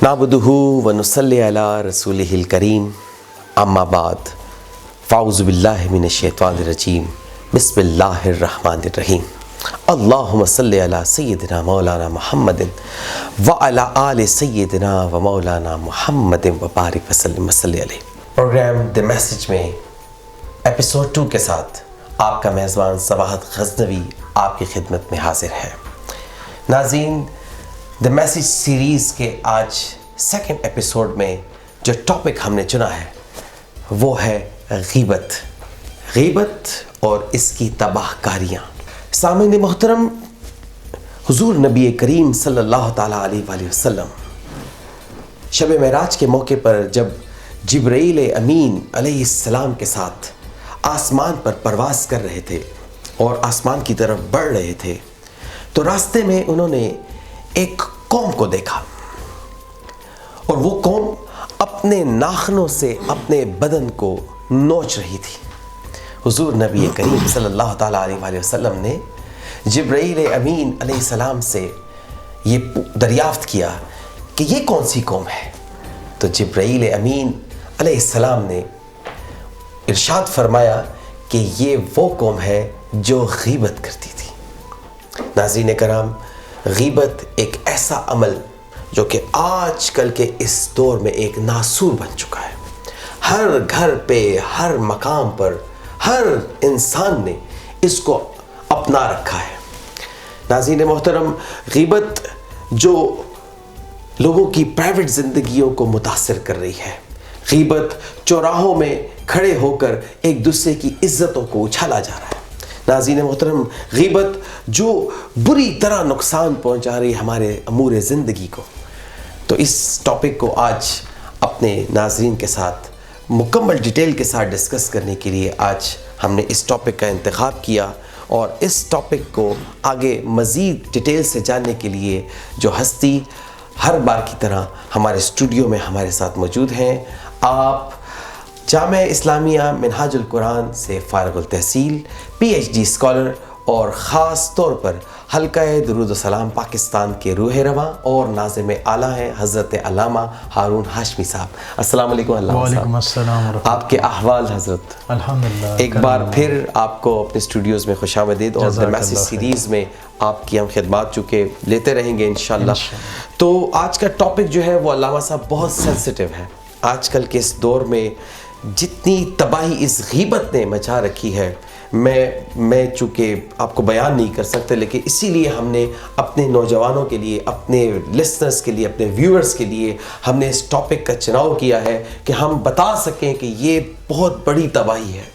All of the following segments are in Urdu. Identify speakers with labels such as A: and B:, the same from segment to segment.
A: نعبدہ ونصلی علی رسولہ الکریم اما بعد فاعوذ باللہ من الشیطان الرجیم بسم اللہ الرحمن الرحیم اللہم صلی علی سیدنا مولانا محمد وعلی آل سیدنا و مولانا محمد وبارک وسلم وصلی علیہ۔ پروگرام دی میسیج میں ایپیسوڈ 2 کے ساتھ آپ کا میزبان صباحت غزنوی آپ کی خدمت میں حاضر ہے۔ ناظرین، دی میسیج سیریز کے آج سیکنڈ ایپیسوڈ میں جو ٹاپک ہم نے چنا ہے وہ ہے غیبت اور اس کی تباہ کاریاں۔ سامعین محترم، حضور نبی کریم صلی اللہ تعالیٰ علیہ وآلہ وسلم شب معراج کے موقع پر جب جبرائیل امین علیہ السلام کے ساتھ آسمان پر پرواز کر رہے تھے اور آسمان کی طرف بڑھ رہے تھے تو راستے میں انہوں نے ایک قوم کو دیکھا، اور وہ قوم اپنے ناخنوں سے اپنے بدن کو نوچ رہی تھی۔ حضور نبی کریم صلی اللہ تعالیٰ علیہ وآلہ وسلم نے جبرائیل امین علیہ السلام سے یہ دریافت کیا کہ یہ کون سی قوم ہے، تو جبرائیل امین علیہ السلام نے ارشاد فرمایا کہ یہ وہ قوم ہے جو غیبت کرتی تھی۔ ناظرین کرام، غیبت ایک ایسا عمل جو کہ آج کل کے اس دور میں ایک ناسور بن چکا ہے۔ ہر گھر پہ، ہر مقام پر، ہر انسان نے اس کو اپنا رکھا ہے۔ ناظرین محترم، غیبت جو لوگوں کی پرائیویٹ زندگیوں کو متاثر کر رہی ہے، غیبت چوراہوں میں کھڑے ہو کر ایک دوسرے کی عزتوں کو اچھالا جا رہا ہے۔ ناظرین محترم، غیبت جو بری طرح نقصان پہنچا رہی ہے ہمارے امور زندگی کو، تو اس ٹاپک کو آج اپنے ناظرین کے ساتھ مکمل ڈیٹیل کے ساتھ ڈسکس کرنے کے لیے آج ہم نے اس ٹاپک کا انتخاب کیا، اور اس ٹاپک کو آگے مزید ڈیٹیل سے جاننے کے لیے جو ہستی ہر بار کی طرح ہمارے اسٹوڈیو میں ہمارے ساتھ موجود ہیں، آپ جامعہ اسلامیہ منہاج القرآن سے فارغ التحصیل PhD اسکالر اور خاص طور پر حلقہ درود و سلام پاکستان کے روح رواں اور ناظم اعلیٰ ہیں حضرت علامہ ہارون ہاشمی صاحب۔ السلام علیکم علامہ صاحب۔
B: وعلیکم السلام ورحمۃ اللہ۔
A: آپ کے احوال حضرت؟
B: الحمدللہ۔
A: ایک بار پھر آپ کو اپنے اسٹوڈیوز میں خوش آمدید، اور دی میسیج سیریز میں آپ کی ہم خدمات چونکہ لیتے رہیں گے انشاءاللہ۔ تو آج کا ٹاپک جو ہے وہ علامہ صاحب بہت سینسٹیو ہے۔ آج کل کے اس دور میں جتنی تباہی اس غیبت نے مچا رکھی ہے، میں چونکہ آپ کو بیان نہیں کر سکتے، لیکن اسی لیے ہم نے اپنے نوجوانوں کے لیے، اپنے لسنرز کے لیے، اپنے ویورز کے لیے ہم نے اس ٹاپک کا چناؤ کیا ہے کہ ہم بتا سکیں کہ یہ بہت بڑی تباہی ہے،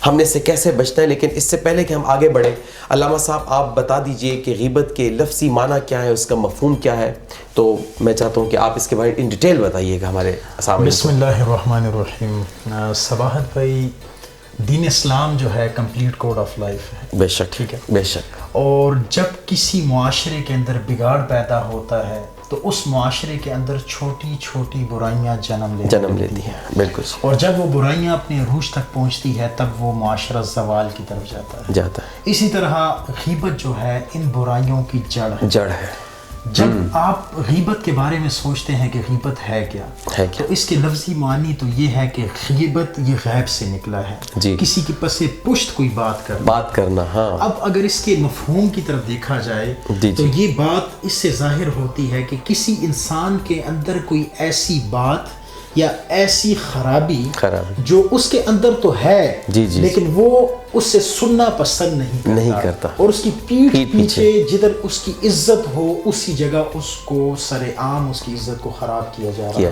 A: ہم نے اسے کیسے بچنا ہے۔ لیکن اس سے پہلے کہ ہم آگے بڑھیں، علامہ صاحب آپ بتا دیجئے کہ غیبت کے لفظی معنی کیا ہے، اس کا مفہوم کیا ہے۔ تو میں چاہتا ہوں کہ آپ اس کے بارے ان ڈیٹیل بتائیے گا ہمارے سامنے۔
B: بسم اللہ الرحمن الرحیم۔ صباحت بھائی، دین اسلام جو ہے کمپلیٹ کوڈ آف لائف ہے۔
A: بے شک،
B: ٹھیک ہے،
A: بے شک۔
B: اور جب کسی معاشرے کے اندر بگاڑ پیدا ہوتا ہے تو اس معاشرے کے اندر چھوٹی چھوٹی برائیاں جنم لیتی ہیں،
A: بالکل۔
B: اور جب وہ برائیاں اپنے عروج تک پہنچتی ہے تب وہ معاشرہ زوال کی طرف جاتا ہے۔ اسی طرح غیبت جو ہے ان برائیوں کی جڑ ہے۔ جب آپ غیبت کے بارے میں سوچتے ہیں کہ غیبت ہے کیا، تو اس کے لفظی معنی تو یہ ہے کہ غیبت یہ غیب سے نکلا ہے، کسی کی پس پشت کوئی بات کرنا۔ ہاں، اب اگر اس کے مفہوم کی طرف دیکھا جائے تو یہ بات اس سے ظاہر ہوتی ہے کہ کسی انسان کے اندر کوئی ایسی بات یا ایسی خرابی جو اس کے اندر تو ہے لیکن وہ اس سے سننا پسند نہیں کرتا، اور اس کی پیٹھ پیچھے جدھر اس کی عزت ہو اسی جگہ اس کو سر عام اس کی عزت کو خراب کیا جائے،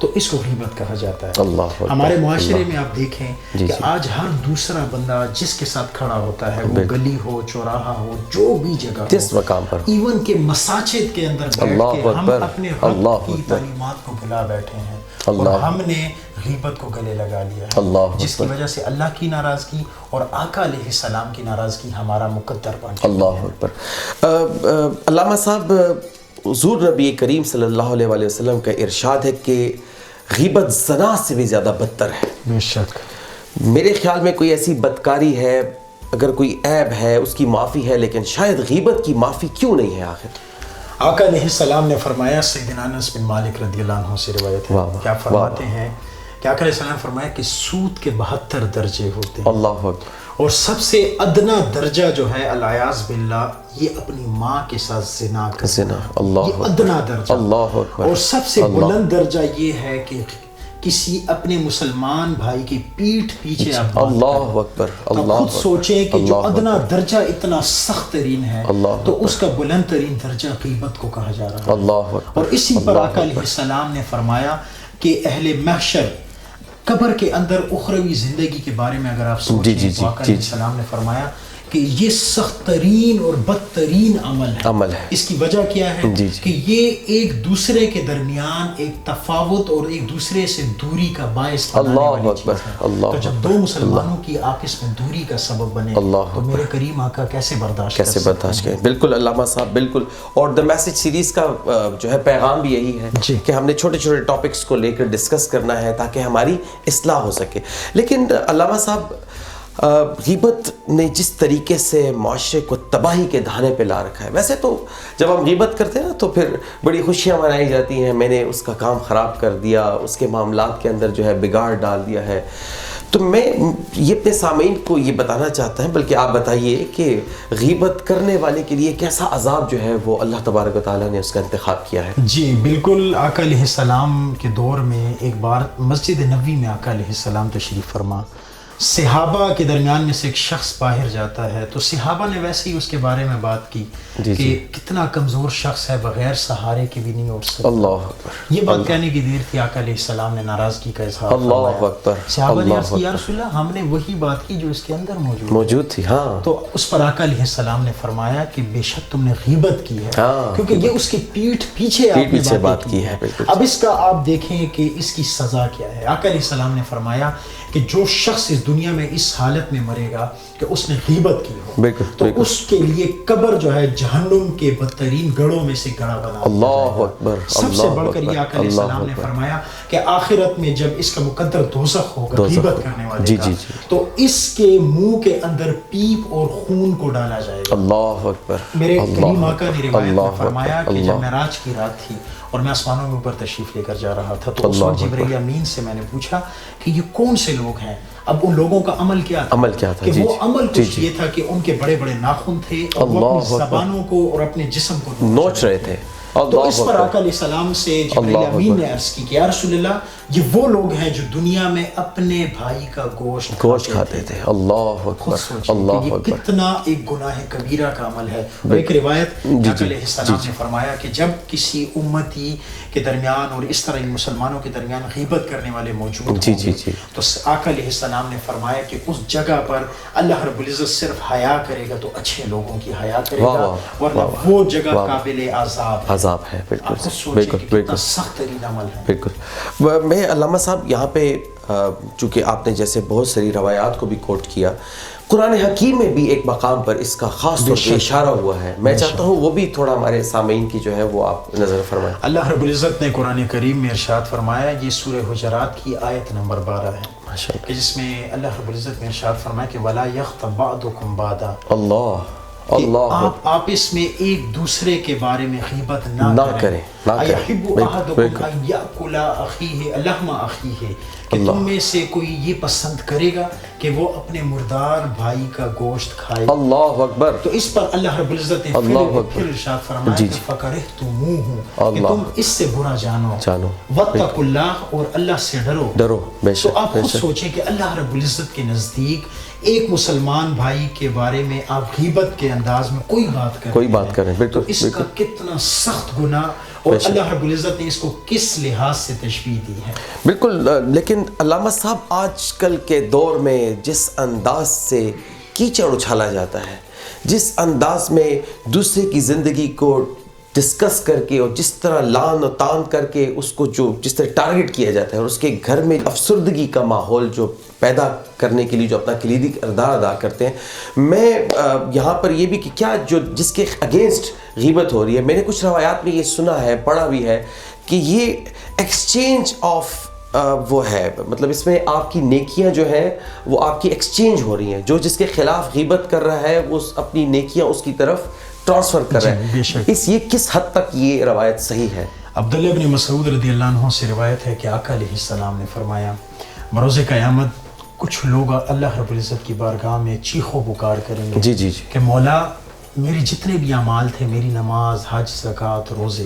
B: تو اس کو غیبت کہا جاتا ہے۔ ہمارے معاشرے میں آپ دیکھیں کہ آج ہر دوسرا بندہ جس کے ساتھ کھڑا ہوتا ہے، وہ گلی ہو، چوراہا ہو، جو بھی جگہ
A: جس مقام پر،
B: ایون کہ مساجد کے اندر بیٹھ کے ہم اپنے رب کی تعلیمات کو بھلا بیٹھے ہیں، اور ہم نے غیبت کو گلے لگا لیا ہے، جس کی وجہ سے اللہ کی ناراضگی اور آقا علیہ السلام کی ناراضگی ہمارا مقدر بن چکی ہے۔ اللہ
A: اکبر۔ علامہ صاحب، حضور نبی کریم صلی اللہ علیہ وآلہ وسلم کا ارشاد ہے کہ غیبت زنا سے بھی زیادہ بدتر ہے۔
B: بے شک۔
A: میرے خیال میں کوئی ایسی بدکاری ہے، اگر کوئی عیب ہے اس کی معافی ہے، لیکن شاید غیبت کی معافی کیوں نہیں ہے آخر؟
B: آقا علیہ السلام نے فرمایا، سیدنا انس بن مالک رضی اللہ عنہ سے روایت ہے، کیا فرماتے ہیں کہ آقا علیہ السلام نے فرمایا کہ سود کے 72 درجے ہوتے ہیں،
A: اللہ اکبر،
B: اور سب سے ادنا درجہ جو ہے العیاذ باللہ یہ اپنی ماں کے ساتھ زنا کرنا، یہ ادنا درجہ،
A: اللہ اکبر،
B: اور سب سے بلند درجہ یہ ہے کہ کسی اپنے مسلمان بھائی کی پیٹھ پیچھے آپ
A: اللہ اکبر، اللہ
B: خود سوچیں کہ جو ادنا درجہ اتنا سخت ترین ہے تو اس کا بلند ترین درجہ غیبت کو کہا جا رہا ہے،
A: اللہ اکبر،
B: اور اسی پر آقا علیہ السلام نے فرمایا کہ اہل محشر قبر کے اندر اخروی زندگی کے بارے میں اگر آپ سوچیں تو آقا علیہ السلام نے فرمایا کہ یہ سخت ترین اور بدترین عمل ہے۔ اس کی وجہ کیا ہے کہ یہ ایک دوسرے کے درمیان ایک تفاوت اور ایک دوسرے سے دوری کا باعث بنانے والی چیز ہے۔ تو جب دو مسلمانوں کی آپس میں دوری کا سبب بنے تو میرے کریم آقا کیسے برداشت
A: کریں؟ بالکل علامہ صاحب، بالکل، اور دا میسج سیریز کا جو ہے پیغام بھی یہی ہے کہ ہم نے چھوٹے چھوٹے ٹاپکس کو لے کر ڈسکس کرنا ہے تاکہ ہماری اصلاح ہو سکے۔ لیکن علامہ صاحب، غیبت نے جس طریقے سے معاشرے کو تباہی کے دہانے پہ لا رکھا ہے، ویسے تو جب ہم غیبت کرتے ہیں نا تو پھر بڑی خوشیاں منائی جاتی ہیں، میں نے اس کا کام خراب کر دیا، اس کے معاملات کے اندر جو ہے بگاڑ ڈال دیا ہے۔ تو میں یہ اپنے سامعین کو یہ بتانا چاہتا ہوں، بلکہ آپ بتائیے کہ غیبت کرنے والے کے لیے کیسا عذاب جو ہے وہ اللہ تبارک و تعالیٰ نے اس کا انتخاب کیا ہے؟
B: جی بالکل، آقا علیہ السلام کے دور میں ایک بار مسجد نبوی میں آقا علیہ السلام تشریف فرما، صحابہ کے درمیان میں سے ایک شخص باہر جاتا ہے تو صحابہ نے ویسے ہی اس کے بارے میں بات کی کہ کتنا کمزور شخص ہے، بغیر سہارے کے بھی نہیں اٹھ سکتا۔
A: اللہ اکبر،
B: یہ بات کہنے کی دیر تھی، آقا علیہ السلام نے ناراضگی کا اظہار
A: اللہ اکبر،
B: صحابہ نے عرض کی یا رسول اللہ ہم نے وہی بات کی جو اس کے اندر
A: موجود تھی۔ ہاں،
B: تو اس پر آقا علیہ السلام نے فرمایا کہ بے شک تم نے غیبت کی ہے، کیونکہ یہ اس کی پیٹھ پیچھے آپ نے بات کی ہے۔ اب اس کا آپ دیکھیں کہ اس کی سزا کیا ہے۔ آقا علیہ السلام نے فرمایا کہ جو شخص اس دنیا میں اس حالت میں مرے گا کہ اس نے غیبت کی ہو تو اس کے لیے قبر جو ہے جہنم کے بدترین گڑھوں میں سے گڑھا بنا دیا
A: اللہ اکبر،
B: سب سے بڑھ کر یہ آقا علیہ السلام نے فرمایا کہ آخرت میں جب اس کا مقدر دوزخ ہوگا غیبت کرنے والے کا تو اس کے منہ کے اندر پیپ اور خون کو ڈالا جائے گا۔
A: اللہ اکبر،
B: میرے کریم آقا نے روایت میں فرمایا کہ جب معراج کی رات تھی اور میں آسمانوں میں اوپر تشریف لے کر جا رہا تھا تو اس وقت جبرائیل امین سے میں نے پوچھا کہ یہ کون سے لوگ ہیں؟ اب ان لوگوں کا عمل کیا تھا کہ وہ عمل کچھ یہ تھا کہ ان کے بڑے بڑے ناخن تھے اور وہ اپنی زبانوں کو اور اپنے جسم کو نوچ رہے تھے۔ تو اس پر آقا علیہ السلام سے جبرائیل امین نے عرض کی کہ یا رسول اللہ یہ وہ لوگ ہیں جو دنیا میں اپنے بھائی کا گوشت
A: کھاتے تھے۔ اللہ اکبر، اللہ
B: اکبر، یہ کتنا ایک گناہ کبیرہ کا عمل ہے۔ اور ایک روایت آقا علیہ السلام نے فرمایا کہ جب کسی امتی کے درمیان اور اس طرح مسلمانوں کے درمیان غیبت کرنے والے موجود ہوں گے تو آقا علیہ السلام نے فرمایا کہ اس جگہ پر اللہ رب العزت صرف حیا کرے گا تو اچھے لوگوں کی حیا کرے گا، ورنہ وہ جگہ قابل عذاب
A: ہے۔ بالکل
B: بالکل بالکل، سخت ترین عمل ہے۔
A: بالکل، میں علامہ صاحب یہاں پہ چونکہ آپ نے جیسے بہت ساری روایات کو بھی کوٹ کیا، قرآن حکیم میں بھی ایک مقام پر اس کا خاص طور پہ اشارہ ہوا ہے، میں چاہتا ہوں وہ بھی تھوڑا ہمارے سامعین کی جو ہے وہ آپ نظر فرمائیں۔
B: اللہ رب العزت نے قرآن کریم میں ارشاد فرمایا، یہ سورہ حجرات کی آیت نمبر 12 ہے کہ جس میں اللہ رب العزت نے ارشاد فرمایا کہ وَلَا يَغْتَبْ بَعْضُكُمْ بَعْضًا، آپ آپس میں ایک دوسرے کے بارے میں غیبت نہ کریں۔ اَيَحِبُّ أَحَدُكُمْ أَن يَأْكُلَ أَخِيهِ لَحْمَ أَخِيهِ، کہ تم میں سے کوئی یہ پسند کرے گا کہ وہ اپنے مردار بھائی کا گوشت کھائے۔
A: اللہ اکبر،
B: تو اس پر اللہ رب العزت نے پھر ارشاد فرمایا کہ فَكَرِهْتُمُوهُ، کہ تم اس سے برا جانو، وَاتَّقُوا اللَّهَ، اور اللہ سے ڈرو۔ تو آپ خود سوچیں کہ اللہ رب العزت کے نزدیک ایک مسلمان بھائی کے بارے میں آپ غیبت کے انداز میں کوئی بات کریں
A: بالکل،
B: تو اس کا کتنا سخت گناہ، اور اللہ رب العزت نے اس کو کس لحاظ سے تشبیہ دی ہے۔
A: بالکل، لیکن علامہ صاحب آج کل کے دور میں جس انداز سے کیچڑ اچھالا جاتا ہے، جس انداز میں دوسرے کی زندگی کو ڈسکس کر کے اور جس طرح لان و تان کر کے اس کو جس طرح ٹارگٹ کیا جاتا ہے اور اس کے گھر میں افسردگی کا ماحول جو پیدا کرنے کے لیے جو اپنا کلیدی کردار ادا کرتے ہیں، میں یہاں پر یہ بھی کہ کیا جو جس کے اگینسٹ غیبت ہو رہی ہے، میں نے کچھ روایات میں یہ سنا ہے، پڑھا بھی ہے کہ یہ ایکسچینج آف وہ ہے، مطلب اس میں آپ کی نیکیاں جو ہیں وہ آپ کی ایکسچینج ہو رہی ہیں، جو جس کے خلاف غیبت کر رہا ہے وہ اپنی نیکیاں اس کی طرف ٹرانسفر کر رہے ہیں. یہ کس حد تک یہ روایت صحیح ہے؟
B: عبداللہ بن مسعود رضی اللہ عنہ سے روایت ہے کہ آقا علیہ السلام نے فرمایا بروز قیامت کچھ لوگ اللہ رب العزت کی بارگاہ میں چیخ و پکار کریں گے
A: جی جی جی
B: کہ مولا میرے جتنے بھی اعمال تھے، میری نماز، حج، زکوٰۃ، روزے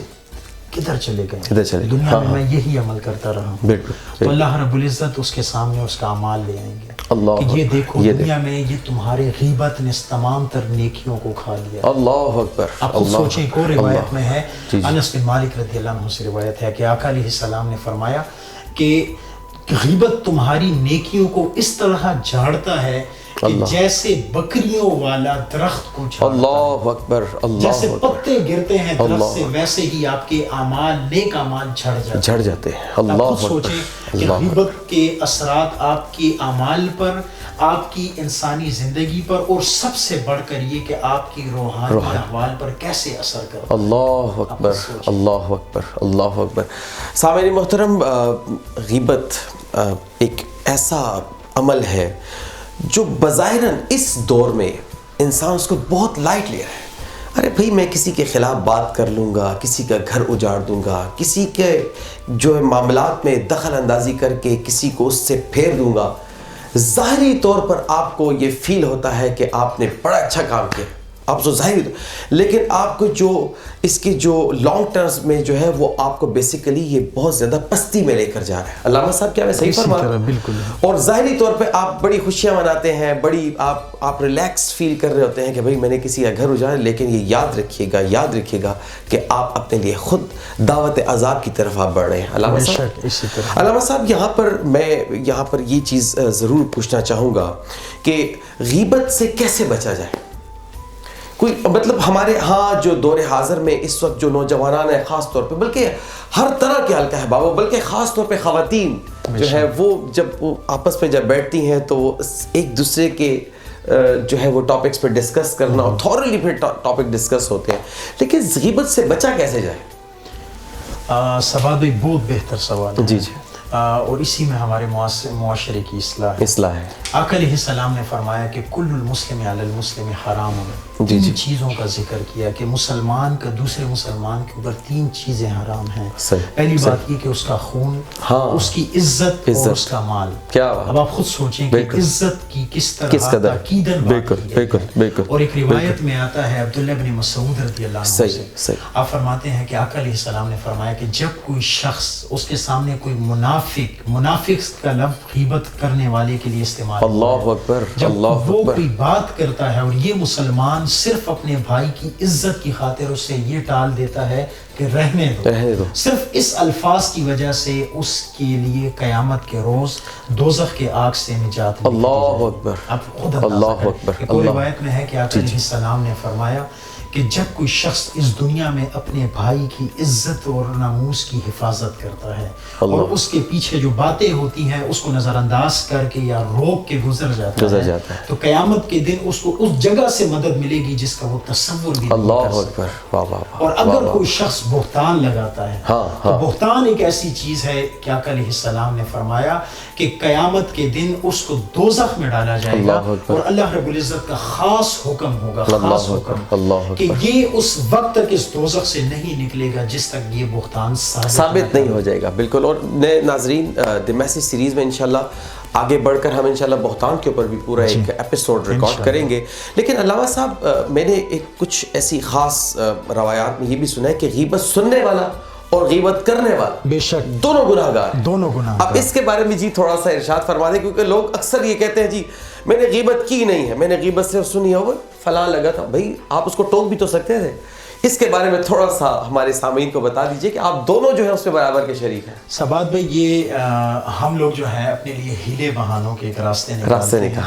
B: کدھر چلے گئے؟ دنیا میں یہی عمل کرتا رہا. تو اللہ رب العزت اس کے سامنے اس کا اعمال لے آئیں گے کہ یہ دیکھو دنیا میں یہ تمہارے غیبت نے تمام تر نیکیوں کو کھا لیا.
A: اللہ اکبر.
B: آپ خود سوچیں، ایک اور روایت میں ہے، انس بن مالک رضی اللہ عنہ سے روایت ہے کہ آقا علیہ السلام نے فرمایا کہ غیبت تمہاری نیکیوں کو اس طرح جھاڑتا ہے کہ جیسے بکریوں والا درخت کو جھاڑتا ہے.
A: اللہ اکبر.
B: جیسے پتے گرتے ہیں درخت سے ویسے ہی آپ کے اعمال، نیک اعمال جھڑ جاتے ہیں.
A: اللہ
B: آپ خود سوچیں کہ غیبت کے اثرات آپ کے اعمال پر، آپ کی انسانی زندگی پر، اور سب سے بڑھ کر یہ کہ آپ کی روحانی احوال پر کیسے اثر کرتا ہے.
A: اللہ اکبر. اللہ اکبر. اللہ اکبر. سامعین محترم، غیبت ایک ایسا عمل ہے جو بظاہراً اس دور میں انسان اس کو بہت لائٹ لے رہا ہے. ارے بھائی میں کسی کے خلاف بات کر لوں گا، کسی کا گھر اجاڑ دوں گا، کسی کے جو ہے معاملات میں دخل اندازی کر کے کسی کو اس سے پھیر دوں گا. ظاہری طور پر آپ کو یہ فیل ہوتا ہے کہ آپ نے بڑا اچھا کام کیا، آپ تو ظاہر، لیکن آپ کو جو اس کی جو لانگ ٹرمز میں جو ہے وہ آپ کو بیسیکلی یہ بہت زیادہ پستی میں لے کر جا رہا ہے. علامہ صاحب کیا میں صحیح فرما رہا ہوں؟
B: بالکل.
A: اور ظاہری طور پہ آپ بڑی خوشیاں مناتے ہیں، بڑی آپ ریلیکس فیل کر رہے ہوتے ہیں کہ بھائی میں نے کسی کا گھر اجاڑا، لیکن یہ یاد رکھیے گا کہ آپ اپنے لیے خود دعوت عذاب کی طرف آپ بڑھ رہے ہیں. علامہ صاحب یہاں پر یہ چیز ضرور پوچھنا چاہوں گا کہ غیبت سے کیسے بچا جائے؟ کوئی مطلب ہمارے ہاں جو دور حاضر میں اس وقت جو نوجوانان ہیں خاص طور پہ، بلکہ ہر طرح کے حلقہ ہے بابا، بلکہ خاص طور پہ خواتین جو ہے وہ جب وہ آپس میں جب بیٹھتی ہیں تو وہ ایک دوسرے کے جو ہے وہ ٹاپکس پہ ڈسکس کرنا اور تھورلی پھر ٹاپک ڈسکس ہوتے ہیں، لیکن غیبت سے بچا کیسے جائے؟
B: سوال بھی بہت بہتر سوال ہے.
A: جی جی.
B: اور اسی میں ہمارے معاشرے کی اصلاح ہے. آقا علیہ السلام نے فرمایا کہ کل المسلم علی المسلم حرام. تین چیزوں کا ذکر کیا کہ مسلمان کا دوسرے مسلمان کے اوپر تین چیزیں حرام ہیں. پہلی بات یہ کہ اس کا خون، اس کی عزت اور اس کا مال. اب آپ خود سوچیں کہ عزت کی کس طرح تاکیدن بات کی ہے. اور ایک روایت میں آتا ہے عبداللہ بن مسعود رضی اللہ عنہ سے، آپ فرماتے ہیں کہ آقا علیہ السلام نے فرمایا کہ جب کوئی شخص اس کے سامنے کوئی منافق کا لفظ غیبت کرنے والے کے لیے استعمال،
A: اللہ اکبر،
B: جب وہ کوئی بات کرتا ہے اور یہ مسلمان صرف اپنے بھائی کی عزت کی خاطر اس سے یہ ٹال دیتا ہے کہ رہنے دو، صرف اس الفاظ کی وجہ سے اس کے لیے قیامت کے روز دوزخ کے آگ سے نجات ملے گی.
A: اللہ اکبر.
B: آپ خود اللہ اکبر. ایک روایت میں ہے کہ آقا علیہ السلام نے فرمایا کہ جب کوئی شخص اس دنیا میں اپنے بھائی کی عزت اور ناموس کی حفاظت کرتا ہے اور اس کے پیچھے جو باتیں ہوتی ہیں اس کو نظر انداز کر کے یا روک کے گزر جاتا ہے تو قیامت کے دن اس کو اس جگہ سے مدد ملے گی جس کا وہ تصور بھی نہیں کر سکتا. اور اگر کوئی شخص بہتان لگاتا ہے تو بہتان ایک ایسی چیز ہے کہ آقا علیہ السلام نے فرمایا کہ قیامت کے دن اس کو دوزخ میں ڈالا جائے گا اور اللہ رب العزت کا خاص حکم ہوگا، خاص حکم کہ یہ اس وقت تک اس دوزخ سے نہیں نکلے گا جس تک یہ بہتان
A: ثابت نہیں ہو جائے گا. بالکل. اور ناظرین، دی میسج سیریز میں انشاءاللہ آگے بڑھ کر ہم انشاءاللہ بہتان کے اوپر بھی پورا ایک ایپیسوڈ ریکارڈ کریں گے. لیکن علامہ صاحب، میں نے ایک کچھ ایسی خاص روایات میں یہ بھی سنا ہے کہ غیبت سننے والا اور غیبت کرنے والا
B: بے شک
A: دونوں گناہگار.
B: اب
A: اس کے بارے میں جی تھوڑا سا ارشاد فرما دیں، کیونکہ لوگ اکثر یہ کہتے ہیں جی میں نے غیبت کی نہیں ہے، میں نے غیبت سے سنی ہے، وہ فلاں لگا تھا. بھائی آپ اس کو ٹوک بھی تو سکتے تھے. اس کے بارے میں تھوڑا سا ہمارے سامعین کو بتا دیجئے کہ آپ دونوں جو ہے اس میں برابر کے شریک ہیں.
B: سبات بھائی، یہ ہم لوگ جو ہے اپنے لیے ہیلے بہانوں کے ایک راستے نکالتے ہیں.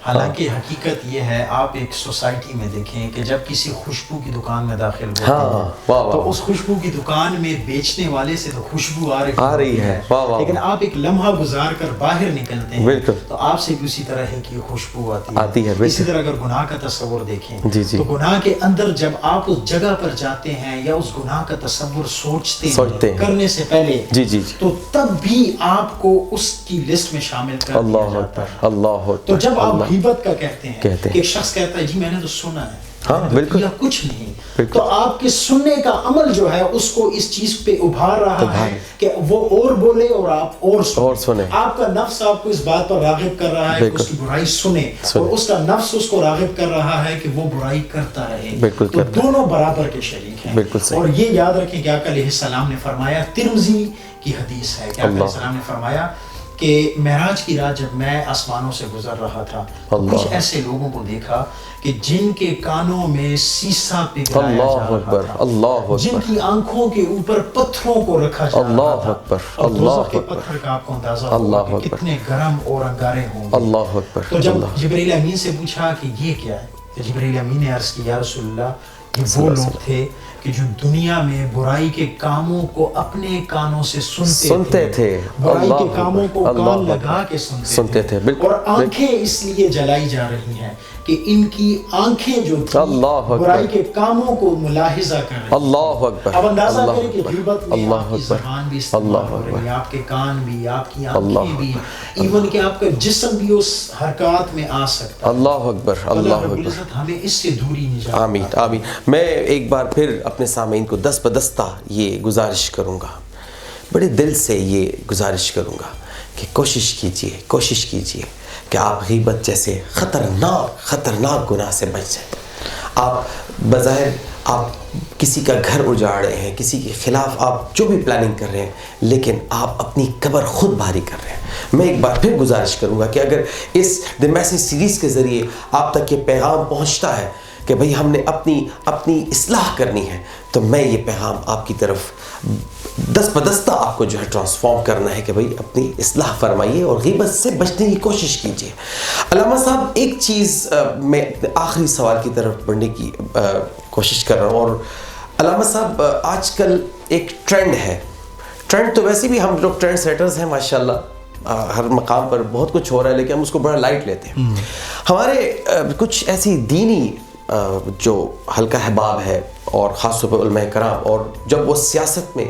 B: حالانکہ حقیقت یہ ہے، آپ ایک سوسائٹی میں دیکھیں کہ جب کسی خوشبو کی دکان میں داخل ہوتے ہیں تو اس خوشبو کی دکان میں بیچنے والے سے تو خوشبو آ رہی ہے، لیکن آپ ایک لمحہ گزار کر باہر نکلتے ہیں تو آپ سے بھی اسی طرح کی خوشبو آتی ہے. اسی طرح اگر گناہ کا تصور دیکھیں تو گناہ کے اندر جب آپ اس جگہ پر جاتے ہیں یا اس گناہ کا تصور سوچتے ہیں کرنے سے پہلے تو تب بھی آپ کو اس کی لسٹ میں شامل کر دیا جاتا ہے. تو جب آپ غیبت کا کہتے ہیں کہ ایک شخص کہتا ہے جی میں نے تو سنا ہے،
A: ہاں بالکل
B: کچھ نہیں. تو آپ کے سننے کا عمل جو ہے اس کو اس چیز پہ ابھار رہا ہے کہ وہ اور بولے اور آپ اور سنیں. آپ کا نفس آپ کو اس بات پر راغب کر رہا ہے کہ اس کی برائی سنے, اور اس کا نفس اس کو راغب کر رہا ہے کہ وہ برائی کرتا رہے. تو دونوں برابر کے شریک ہیں. اور یہ یاد رکھیں کہ آقا علیہ السلام نے فرمایا, ترمذی کی حدیث ہے کہ آقا علیہ السلام نے فرمایا کہ معراج کی رات جب میں آسمانوں سے گزر رہا تھا تو کچھ ایسے لوگوں کو دیکھا کہ جن کے کانوں میں سیسا پگھلایا جا رہا تھا, جن کی آنکھوں کے اوپر پتھروں کو رکھا جا رہا تھا, اور دوزخ کے پتھر کا آپ کو اندازہ ہوگا کہ کتنے گرم اور انگارے ہوں گے. تو جب جبرائیل امین سے پوچھا کہ یہ کیا ہے, تو جبرائیل امین نے عرض کیا, یا رسول اللہ, یہ وہ لوگ تھے کہ جو دنیا میں برائی کے کاموں کو اپنے کانوں سے سنتے تھے, برائی کے کاموں کو کان لگا کے سنتے تھے, اور آنکھیں اس لیے جلائی جا رہی ہیں کہ ان کی آنکھیں جو تھی برائی کے کاموں کو ملاحظہ کر رہی ہیں. اللہ اکبر. اب اندازہ کریں کہ غیبت میں آپ کی زبان بھی استعمال ہو رہی ہے, آپ کے کان بھی, آپ کی آنکھیں بھی, ایون کہ آپ کا جسم بھی اس حرکات میں آ سکتا ہے. اللہ اکبر. اللہ رب العزت ہمیں اس سے دوری نجات.
A: آمین آمین. میں ایک بار پھر اپنے سامعین کو دست بدستہ یہ گزارش کروں گا, بڑے دل سے یہ گزارش کروں گا کہ کوشش کیجئے کہ آپ غیبت جیسے خطرناک گناہ سے بچ جائیں. آپ بظاہر آپ کسی کا گھر اجاڑ رہے ہیں, کسی کے خلاف آپ جو بھی پلاننگ کر رہے ہیں, لیکن آپ اپنی قبر خود بھاری کر رہے ہیں. میں ایک بار پھر گزارش کروں گا کہ اگر اس دی میسیج سیریز کے ذریعے آپ تک یہ پیغام پہنچتا ہے کہ بھئی ہم نے اپنی اصلاح کرنی ہے, تو میں یہ پیغام آپ کی طرف دست بدستہ آپ کو جو ہے ٹرانسفارم کرنا ہے کہ بھئی اپنی اصلاح فرمائیے اور غیبت سے بچنے کی کوشش کیجیے. علامہ صاحب, ایک چیز میں آخری سوال کی طرف بڑھنے کی کوشش کر رہا ہوں. اور علامہ صاحب, آج کل ایک ٹرینڈ تو ویسے بھی ہم لوگ ٹرینڈ سیٹرز ہیں ماشاءاللہ, ہر مقام پر بہت کچھ ہو رہا ہے, لیکن ہم اس کو بڑا لائٹ لیتے ہیں. ہمارے کچھ ایسی دینی جو حلقہ احباب ہے, اور خاص طور پر علماء کرام, اور جب وہ سیاست میں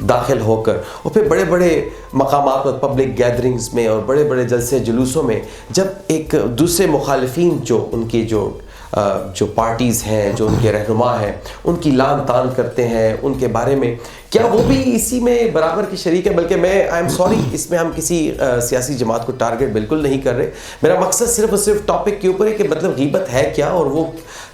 A: داخل ہو کر اور پھر بڑے بڑے مقامات پر پبلک گیدرنگز میں اور بڑے بڑے جلسے جلوسوں میں جب ایک دوسرے مخالفین جو ان کی جو پارٹیز ہیں, جو ان کے رہنما ہیں, ان کی لان تان کرتے ہیں, ان کے بارے میں, کیا وہ بھی اسی میں برابر کی شریک ہے؟ بلکہ میں آئی ایم سوری, اس میں ہم کسی سیاسی جماعت کو ٹارگٹ بالکل نہیں کر رہے. میرا مقصد صرف اور صرف ٹاپک کے اوپر ہے کہ مطلب غیبت ہے کیا, اور وہ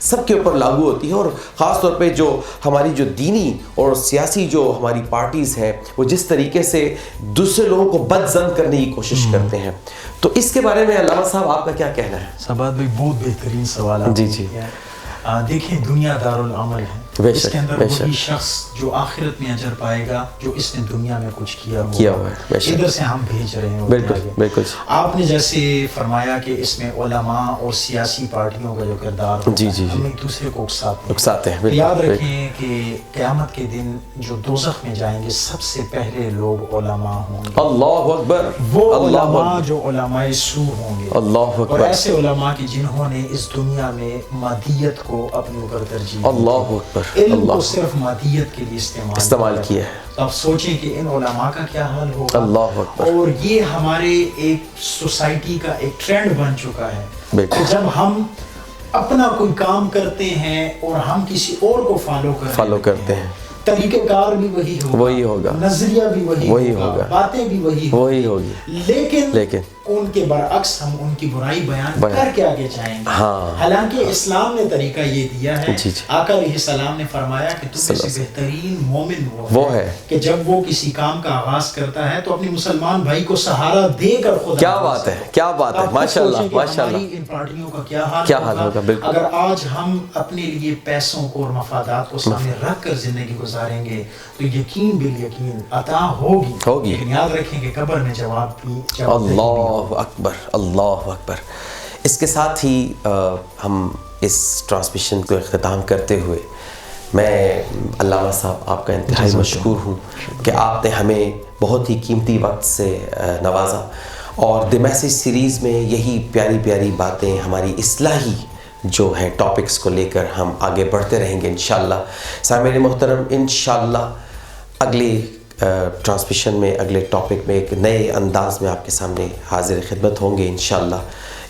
A: سب کے اوپر لاگو ہوتی ہے, اور خاص طور پہ جو ہماری جو دینی اور سیاسی جو ہماری پارٹیز ہیں وہ جس طریقے سے دوسرے لوگوں کو بدظن کرنے کی کوشش کرتے ہیں. تو اس کے بارے میں علامہ صاحب آپ کا کیا کہنا ہے؟
B: سبات بھائی, بہت بہترین سوال آپ.
A: جی.
B: دیکھیں, دنیا دارالعمل ہے, اس کے اندر وہی شخص جو آخرت میں اجر پائے گا جو اس نے دنیا میں کچھ کیا ہوا ہے. ادھر سے ہم بھیج رہے ہیں.
A: بالکل.
B: آپ نے جیسے فرمایا کہ اس میں علماء اور سیاسی پارٹیوں کا جو کردار ہوتا ہے, ہم ایک دوسرے کو اکساتے ہیں. یاد رکھیں کہ قیامت کے دن جو دوزخ میں جائیں گے سب سے پہلے لوگ علماء ہوں گے.
A: اللہ اکبر.
B: وہ علماء جو علماء سو ہوں گے.
A: اللہ اکبر.
B: اور ایسے علماء کی جنہوں نے اس دنیا میں مادیت کو اپنے اوپر ترجیح.
A: اللہ اکبر.
B: علم کو صرف مادیت کے لیے استعمال کیا ہے. تو آپ سوچیں کہ ان علماء کا کیا حال ہوگا.
A: اللہ اکبر.
B: اور یہ ہمارے ایک سوسائٹی کا ایک ٹرینڈ بن چکا ہے کہ جب ہم اپنا کوئی کام کرتے ہیں اور ہم کسی اور کو فالو کرتے ہیں, طریقہ کار بھی وہی ہوگا, نظریہ بھی وہی ہوگا, باتیں بھی وہی ہوگی, لیکن ان کے برعکس ہم ان کی برائی بیان کر کے آگے جائیں گے. حالانکہ اسلام نے طریقہ یہ دیا ہے. آقا علیہ السلام نے فرمایا کہ تم میں سے بہترین مومن وہ ہے کہ جب وہ کسی کام کا آغاز کرتا ہے تو اپنے مسلمان بھائی کو سہارا دے کر خدا.
A: کیا بات ہے ماشاءاللہ.
B: ان پارٹیوں کا کیا حال ہوگا اگر آج ہم اپنے لیے پیسوں کو اور مفادات کو سامنے رکھ کر زندگی گزاریں گے تو یقین بالیقین عطا ہوگی. لیکن یاد رکھیں کہ قبر میں جواب
A: اللہ اکبر. اللہ اکبر. اس کے ساتھ ہی ہم اس ٹرانسمیشن کو اختتام کرتے ہوئے میں علامہ صاحب آپ کا انتہائی مشکور ہوں کہ آپ نے ہمیں بہت ہی قیمتی وقت سے نوازا, اور دی میسیج سیریز میں یہی پیاری پیاری باتیں, ہماری اصلاحی جو ہے ٹاپکس کو لے کر ہم آگے بڑھتے رہیں گے انشاءاللہ. سامعین محترم, انشاءاللہ اگلی ٹرانسمیشن میں, اگلے ٹاپک میں ایک نئے انداز میں آپ کے سامنے حاضر خدمت ہوں گے انشاءاللہ.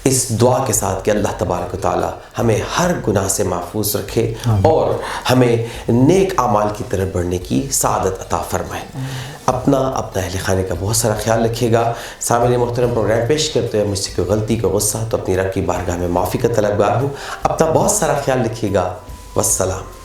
A: اس دعا کے ساتھ کہ اللہ تبارک و تعالی ہمیں ہر گناہ سے محفوظ رکھے اور ہمیں نیک اعمال کی طرف بڑھنے کی سعادت عطا فرمائے. اپنا اہل خانے کا بہت سارا خیال رکھیے گا. سامعین محترم، پروگرام پیش کرتے ہوئے مجھ سے کوئی غلطی کو غصہ تو اپنی رب کی بارگاہ میں معافی کا طلبگار ہوں. اپنا بہت سارا خیال رکھیے گا. والسلام.